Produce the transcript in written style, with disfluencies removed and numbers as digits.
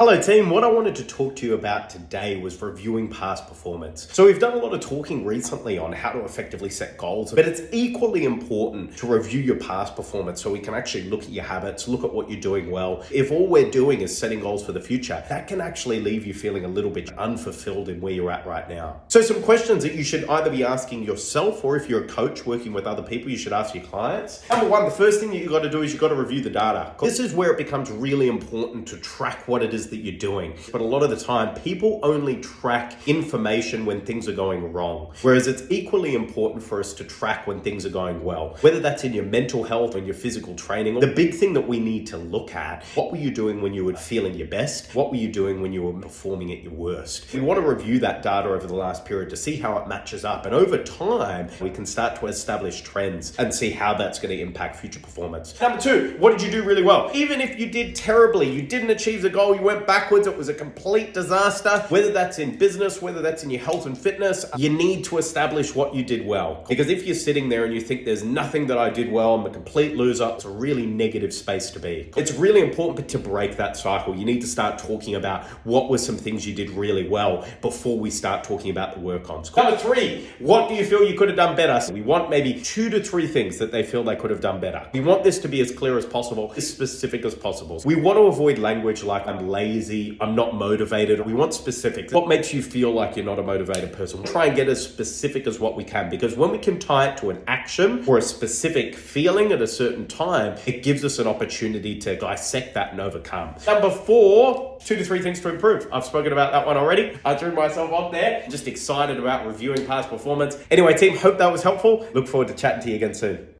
Hello team, what I wanted to talk to you about today was reviewing past performance. So we've done a lot of talking recently on how to effectively set goals, but it's equally important to review your past performance so we can actually look at your habits, look at what you're doing well. If all we're doing is setting goals for the future, that can actually leave you feeling a little bit unfulfilled in where you're at right now. So some questions that you should either be asking yourself, or if you're a coach working with other people, you should ask your clients. Number one, the first thing that you got to do is you got to review the data. This is where it becomes really important to track what it is that you're doing. But a lot of the time, people only track information when things are going wrong. Whereas it's equally important for us to track when things are going well. Whether that's in your mental health or in your physical training, the big thing that we need to look at, what were you doing when you were feeling your best? What were you doing when you were performing at your worst? We want to review that data over the last period to see how it matches up. And over time, we can start to establish trends and see how that's going to impact future performance. Number two, what did you do really well? Even if you did terribly, you didn't achieve the goal, you went backwards, it was a complete disaster, whether that's in business, whether that's in your health and fitness, you need to establish what you did well. Because if you're sitting there and you think there's nothing that I did well, I'm a complete loser, it's a really negative space to be. It's really important to break that cycle. You need to start talking about what were some things you did really well before we start talking about the work-ons. Number three, what do you feel you could have done better? So we want maybe 2 to 3 things that they feel they could have done better. We want this to be as clear as possible, as specific as possible. We want to avoid language like I'm lazy, I'm not motivated. We want specifics. What makes you feel like you're not a motivated person? We'll try and get as specific as what we can, because when we can tie it to an action or a specific feeling at a certain time, it gives us an opportunity to dissect that and overcome. Number 4, 2 to 3 things to improve. I've spoken about that one already. I threw myself off there. Just excited about reviewing past performance. Anyway, team, hope that was helpful. Look forward to chatting to you again soon.